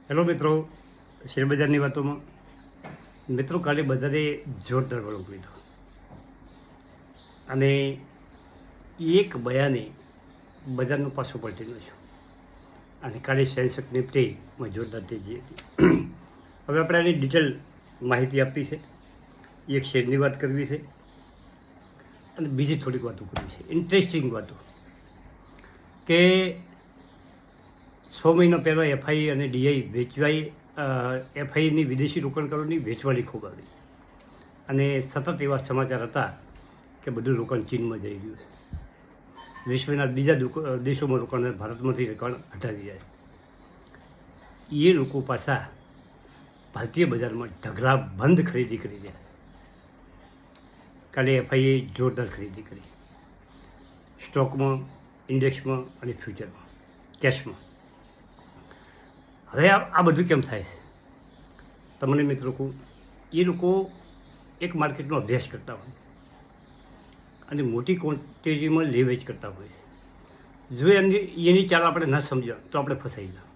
Hello મિત્રો, શેરબજારની વાતોમાં મિત્રો કાલે બજારે જોરદાર વળો લીધો અને એક બયાને બજારનું પાછું પલટી નાખ્યું અને કાલે સેન્સેક્સ નિફ્ટીમાં જોરદાર તેજી હતી. હવે આપણે આની ડિટેલ માહિતી આપવી છે, એક શેરની વાત કરવી છે અને બીજી થોડીક વાતો કરવી છે, ઇન્ટરેસ્ટિંગ વાતો. કે 6 મહિના પહેલાં એફઆઈ અને ડીઆઈ વેચવાઈ, એફઆઈની વિદેશી રોકાણકારોની વેચવાળી ખૂબ આવી અને સતત એવા સમાચાર હતા કે બધું રોકાણ ચીનમાં જઈ રહ્યું છે, વિશ્વના બીજા દેશોમાં રોકાણ, ભારતમાંથી રોકાણ હટાવી જાય. એ લોકો પાછા ભારતીય બજારમાં ઢગલા બંધ ખરીદી કરી રહ્યા. કાલે એફઆઈએ જોરદાર ખરીદી કરી સ્ટોકમાં, ઇન્ડેક્સમાં અને ફ્યુચરમાં, કેશમાં. હવે આ બધું કેમ થાય છે તમને મિત્રો કહું. એ લોકો એક માર્કેટનો અભ્યાસ કરતા હોય અને મોટી ક્વોન્ટિટીમાં લે વેચ કરતા હોય છે. જો એની ચાલ આપણે ના સમજ્યા તો આપણે ફસાઈ ગયા.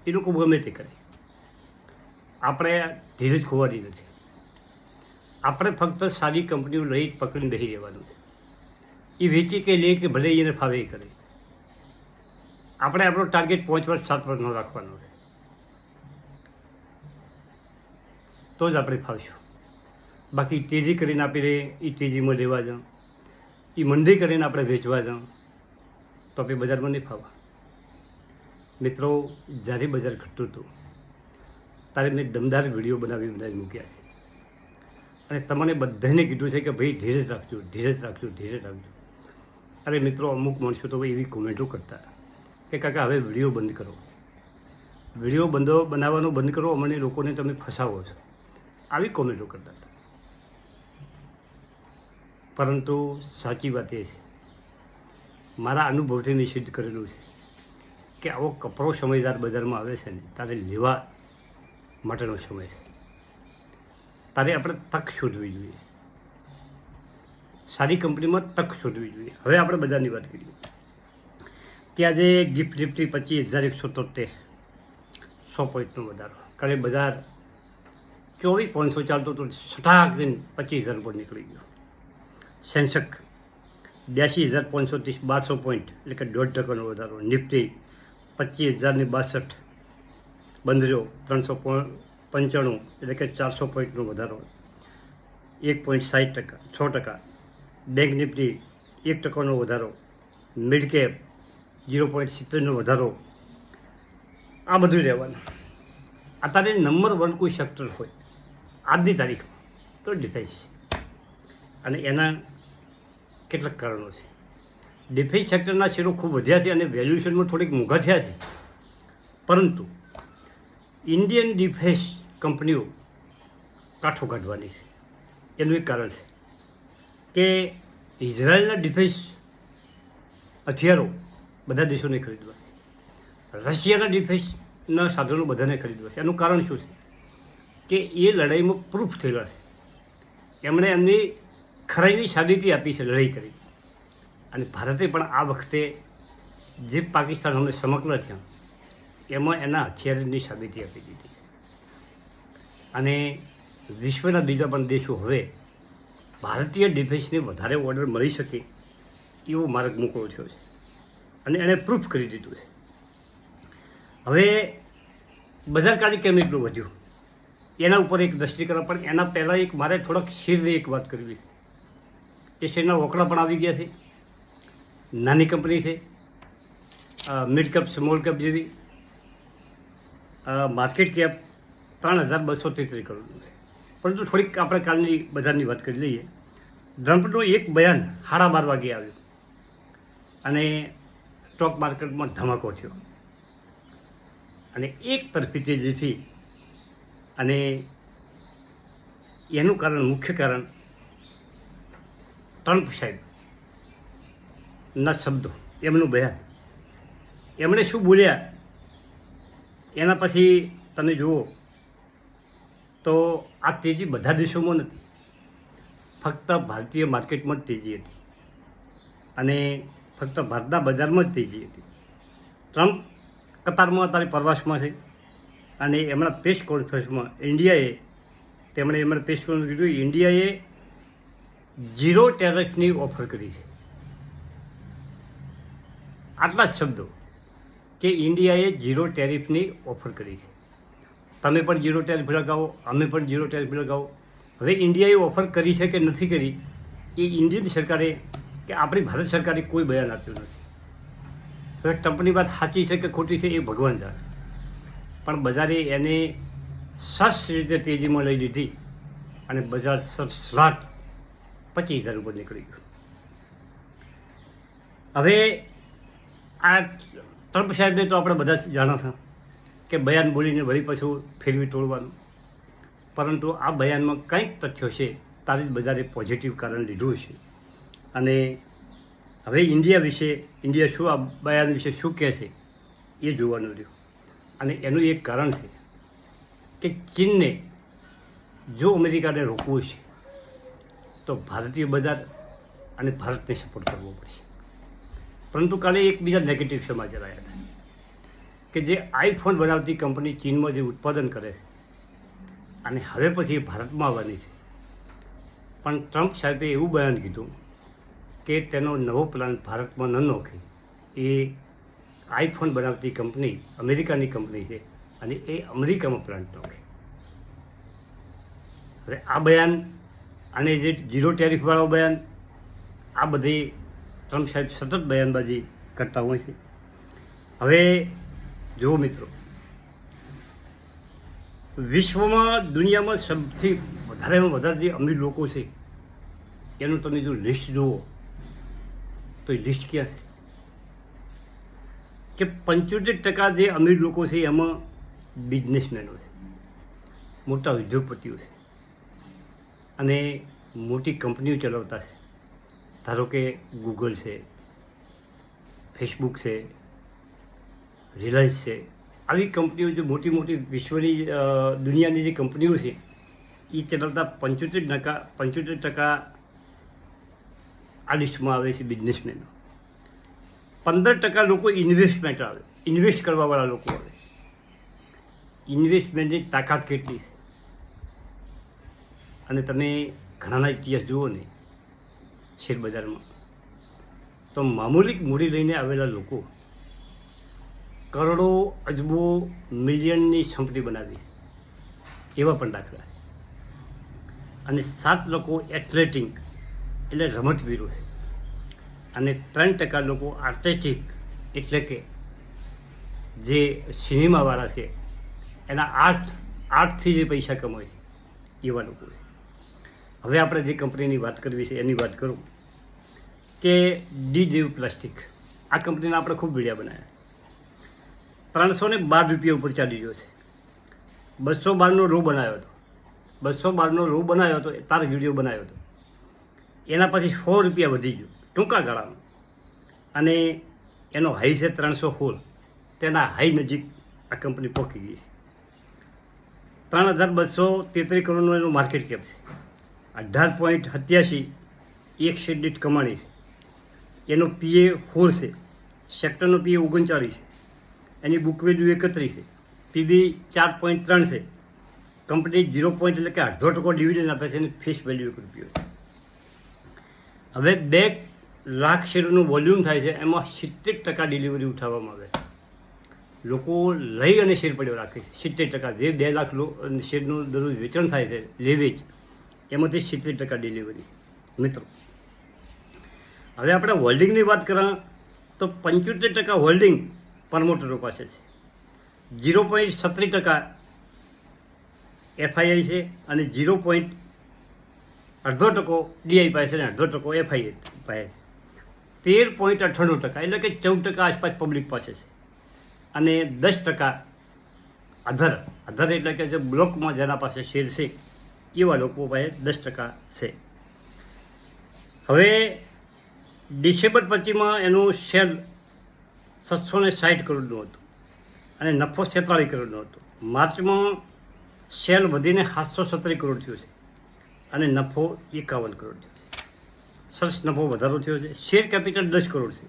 એ લોકો ગમે તે કરે, આપણે ધીરજ ખોવાની નથી. આપણે ફક્ત સારી કંપનીઓ લઈ પકડીને બેસી રહેવાનું છે. એ વેચી કે લે કે ભલે એને ફાવે એ કરે. આપણે આપણો ટાર્ગેટ 5 વર્ષ 7 વર્ષનો રાખવાનો છે, તો જ આપણે ફાવશું. બાકી તેજી કરીને આપી રહે એ તેજીમાં લેવા જાઉં, એ મંદી કરીને આપણે વેચવા જાઉં તો આપણે બજારમાં નહીં ફાવા. મિત્રો, જ્યારે બજાર ઘટતું હતું ત્યારે મેં દમદાર વિડીયો બનાવી મૂક્યા છે અને તમને બધાને કીધું છે કે ભાઈ ધીરજ રાખજો, ધીરજ રાખજો, ધીરજ રાખજો. અરે મિત્રો, અમુક માણસો તો એવી કોમેન્ટો કરતા કે કાકા હવે વિડીયો બંધ કરો, વિડીયો બનાવવાનું બંધ કરો, અમને લોકોને તમે ફસાવો છો, આવી કોમેન્ટો કરતા હતા. પરંતુ સાચી વાત એ છે, મારા અનુભવથી નિશ્ચિત કરેલું છે કે આવો કપરો સમયદાર બજારમાં આવે છે ને તારે લેવા માટેનો સમય છે. તારે આપણે તક શોધવી જોઈએ, સારી કંપનીમાં તક શોધવી જોઈએ. હવે આપણે બજારની વાત કરીએ કે આજે ગિફ્ટ નિફ્ટી 25,173, 100 પોઈન્ટનો વધારો. કાલે બજાર 24,500 ચાલતો તો સટાક દિન 25,000 પર નીકળી ગયો. સેન્સેક્સ 82,530, 1200 પોઈન્ટ એટલે કે 1.5% વધારો. નિફ્ટી 25,062 બંધ રહ્યો, 395 એટલે કે 400 પોઈન્ટનો વધારો, 1.60%, 6%. બેંક નિફ્ટી 1% વધારો, મિડ કેપ 0.70નો વધારો. આ બધું રહેવાનું. અત્યારે નંબર 1 કોઈ સેક્ટર હોય આજની તારીખમાં તો ડિફેન્સ છે અને એના કેટલાક કારણો છે. ડિફેન્સ સેક્ટરના શેરો ખૂબ વધ્યા છે અને વેલ્યુએશનમાં થોડીક મોંઘા થયા છે, પરંતુ ઇન્ડિયન ડિફેન્સ કંપનીઓ કાઠો કાઢવાની છે. એનું એક કારણ છે કે ઇઝરાયલના ડિફેન્સ હથિયારો બધા દેશોને ખરીદવા છે, રશિયાના ડિફેન્સના સાધનો બધાને ખરીદવા છે. એનું કારણ શું છે કે એ લડાઈમાં પ્રૂફ થયેલા છે, એમણે એમની ખરાઈની સાબિતી આપી છે લડાઈ કરી. અને ભારતે પણ આ વખતે જે પાકિસ્તાન અમને સમગ્ર થયા એમાં એના હથિયારની સાબિતી આપી દીધી છે. અને વિશ્વના બીજા પણ દેશો હવે ભારતીય ડિફેન્સને વધારે ઓર્ડર મળી શકે એવો માર્ગ મોકળો થયો છે અને એણે પ્રૂફ કરી દીધું છે. હવે બજાર કાલે કેમ એટલું વધ્યું એના ઉપર એક દ્રષ્ટિકરણ, પણ એના પહેલાં એક મારે થોડાક શેરની એક વાત કરવી છે. એ શેરના વોકડા પણ આવી ગયા છે. નાની કંપની છે, મિડ કેપ, સ્મોલ કેપ જેવી. માર્કેટ કેપ 3,233 કરોડનું છે. પરંતુ થોડીક આપણે કાલની બજારની વાત કરી લઈએ. ટ્રમ્પનું એક બયાન 12:30 વાગે આવ્યું અને સ્ટોક માર્કેટમાં ધમાકો થયો અને એક તરફી તેજીથી. અને એનું કારણ, મુખ્ય કારણ ટ્રમ્પ સાહેબના શબ્દો, એમનું બયાન. એમણે શું બોલ્યા એના પછી તમે જુઓ તો આ તેજી બધા દેશોમાં નથી, ફક્ત ભારતીય માર્કેટમાં જ તેજી હતી અને ફક્ત ભારતના બજારમાં જ તેજી હતી. ટ્રમ્પ કતારમાં અત્યારે પ્રવાસમાં છે અને એમના પ્રેસ કોન્ફરન્સમાં એમણે પ્રેસ કોન્ફરન્સ કીધું ઇન્ડિયાએ 0 ટેરિફની ઓફર કરી છે. આટલા જ શબ્દો કે ઇન્ડિયાએ 0 ટેરિફની ઓફર કરી છે. તમે પણ 0 ટેરિફ લગાવો, અમે પણ 0 ટેરિફ લગાવો. હવે ઇન્ડિયાએ ઓફર કરી છે કે નથી કરી એ ઇન્ડિયન સરકારે કે આપણી ભારત સરકારે કોઈ બયાન આપ્યું નથી. હવે ટ્રમ્પની વાત સાચી છે કે ખોટી છે એ ભગવાન જાણે, પણ બજારે એને સરસ રીતે તેજીમાં લઈ લીધી અને બજાર સડસડાટ 25,000 ઉપર નીકળી ગયું. હવે આ ટ્રમ્પ સાહેબને તો આપણે બધા જાણો છો કે બયાન બોલીને વળી પાછું ફેરવી તોડવાનું, પરંતુ આ બયાનમાં કંઈક તથ્યો છે તારે જ બજારે પોઝિટિવ કારણ લીધું છે. અને હવે ઇન્ડિયા શું આ બયાન વિશે શું કહે છે એ જોવાનું રહ્યું. અને એનું એક કારણ છે કે ચીનને જો અમેરિકાને રોકવું છે તો ભારતીય બજાર અને ભારતને સપોર્ટ કરવો પડશે. પરંતુ કાલે એક બીજા નેગેટિવ સમાચાર આવ્યા હતા કે જે આઈફોન બનાવતી કંપની ચીનમાં જે ઉત્પાદન કરે છે અને હવે પછી ભારતમાં આવવાની છે, પણ ટ્રમ્પ સાહેબે એવું બયાન કીધું કે તેનો નવો પ્લાન ભારતમાં ન નોખે. એ આઈફોન બનાવતી કંપની અમેરિકાની કંપની છે અને એ અમેરિકામાં પ્લાન્ટ નોખે. હવે આ બયાન અને જે 0 ટેરિફવાળો બયાન, આ બધી ટ્રમ્પ સાહેબ સતત બયાનબાજી કરતા હોય છે. હવે જુઓ મિત્રો, વિશ્વમાં દુનિયામાં સૌથી વધારેમાં વધારે જે અમીર લોકો છે એનું તમે જો લિસ્ટ જુઓ તો એ લિસ્ટ ક્યાં છે કે 75% જે અમીર લોકો છે એમાં બિઝનેસમેનો છે, મોટા ઉદ્યોગપતિઓ છે અને મોટી કંપનીઓ ચલાવતા છે. ધારો કે ગૂગલ છે, ફેસબુક છે, રિલાયન્સ છે. આવી કંપનીઓ જે મોટી મોટી વિશ્વની દુનિયાની જે કંપનીઓ છે એ ચલાવતા 75% આ લિસ્ટમાં આવે છે બિઝનેસમેનો. 15% લોકો ઇન્વેસ્ટ કરવાવાળા લોકો આવે. ઇન્વેસ્ટમેન્ટની તાકાત કેટલી છે અને તમે ઘણાના ઇતિહાસ જુઓ ને શેર બજારમાં તો મામૂલી મૂડી લઈને આવેલા લોકો કરોડો, અજબો, મિલિયનની સંપત્તિ બનાવી એવા પણ દાખલા. અને 7 લોકો એથ્લેટિક એટલે રમતવીરો છે અને 3% લોકો આર્ટિસ્ટિક એટલે કે જે સિનેમાવાળા છે એના આર્ટથી જે પૈસા કમાય છે એવા લોકો છે. હવે આપણે જે કંપનીની વાત કરવી છે એની વાત કરું કે ડી-દેવ પ્લાસ્ટિક. આ કંપનીના આપણે ખૂબ વિડીયો બનાવ્યા. 312 રૂપિયા ઉપર ચાલી ગયો છે. 212નો રો બનાવ્યો હતો. 212નો રો બનાવ્યો હતો, તાર વિડીયો બનાવ્યો હતો. એના પછી 100 રૂપિયા વધી ગયો ટૂંકા ગાળામાં અને એનો હાઈ છે 316. તેના હાઈ નજીક આ કંપની પહોંચી ગઈ છે. 3,233 કરોડનું એનું માર્કેટ કેપ છે. 18.87 એક શેર દીઠ કમાણી છે. એનો PE 4 છે. સેક્ટરનો PE 39 છે. એની બુક વેલ્યુ 31 છે. PB 4.3 છે. કંપની 0. એટલે કે 0.5% ડિવિડન્ડ આપે છે અને ફેસ વેલ્યુ 1 રૂપિયો છે. હવે 2 લાખ શેરનું વોલ્યુમ થાય છે, એમાં 70% ડિલિવરી ઉઠાવવામાં આવે છે. લોકો લઈ અને શેર પડ્યો રાખે છે. 70% જે 2 લાખ શેરનું દરરોજ વેચાણ થાય છે લેવેચ, એમાંથી 70% ડિલિવરી. મિત્રો હવે આપણે હોલ્ડિંગની વાત કરીએ તો 75% હોલ્ડિંગ પ્રમોટરો પાસે છે, 0.37% FII છે અને 0.2% DI પાસે અને 2% FII પાસે. 13.98% એટલે કે 14% આસપાસ પબ્લિક પાસે છે અને 10% અધર એટલે કે જે બ્લોકમાં જેના પાસે શેર છે એવા લોકો પાસે 10% છે. હવે ડિસેમ્બર 25માં એનું શેર 760 કરોડનું હતું અને નફો 47 કરોડનો હતો. માર્ચમાં શેર વધીને 717 કરોડ થયો છે અને નફો 51 કરોડ થયો છે. સરસ નફો વધારો થયો છે. શેર કેપિટલ 10 કરોડ છે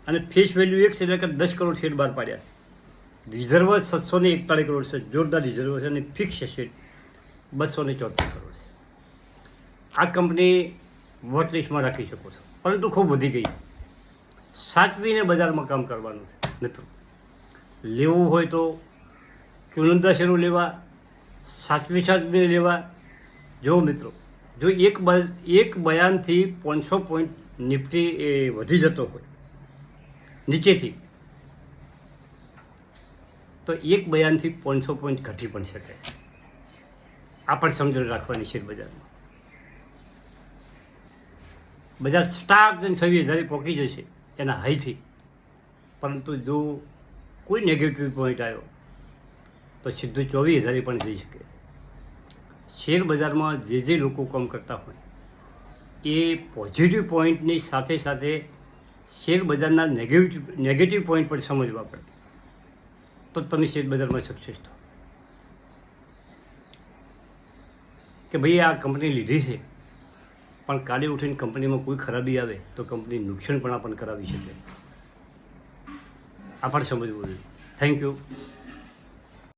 અને ફેસ વેલ્યુ 1 છે એટલે કે 10 કરોડ શેર બહાર પાડ્યા છે. રિઝર્વ 741 કરોડ છે, જોરદાર રિઝર્વ છે, અને ફિક્સ એસેટ 274 કરોડ છે. આ કંપની વોચ લિસ્ટમાં રાખી શકો છો, પરંતુ ખૂબ વધી ગઈ. સાચવીને બજારમાં કામ કરવાનું છે મિત્રો. લેવું હોય તો ચુનંદા શેરો લેવા, સાચવીને લેવા. જો મિત્રો, જો એક બયાનથી 500 પોઈન્ટ નિફ્ટી એ વધી જતો હોય નીચેથી, તો એક બયાનથી 500 પોઈન્ટ ઘટી પણ શકે. આ પણ સમજણ રાખવાની છે. બજારમાં બજાર સ્ટાક જઈને 26,000 પહોંચી જશે એના હાઈથી, પરંતુ જો કોઈ નેગેટિવ પોઈન્ટ આવ્યો તો સીધું 24,000 પણ જઈ શકે. શેર બજારમાં જે લોકો કામ કરતા હોય એ પોઝિટિવ પોઈન્ટની સાથે સાથે શેર બજારના નેગેટિવ પોઈન્ટ પણ સમજવા પડે, તો તમે શેર બજારમાં સક્સેસ થાઓ. કે ભાઈ આ કંપની લીધી છે, પણ કાલે ઉઠીને કંપનીમાં કોઈ ખરાબી આવે તો કંપની નુકસાન પણ આપણને કરાવી શકે. આ પણ સમજવું જોઈએ. Thank you.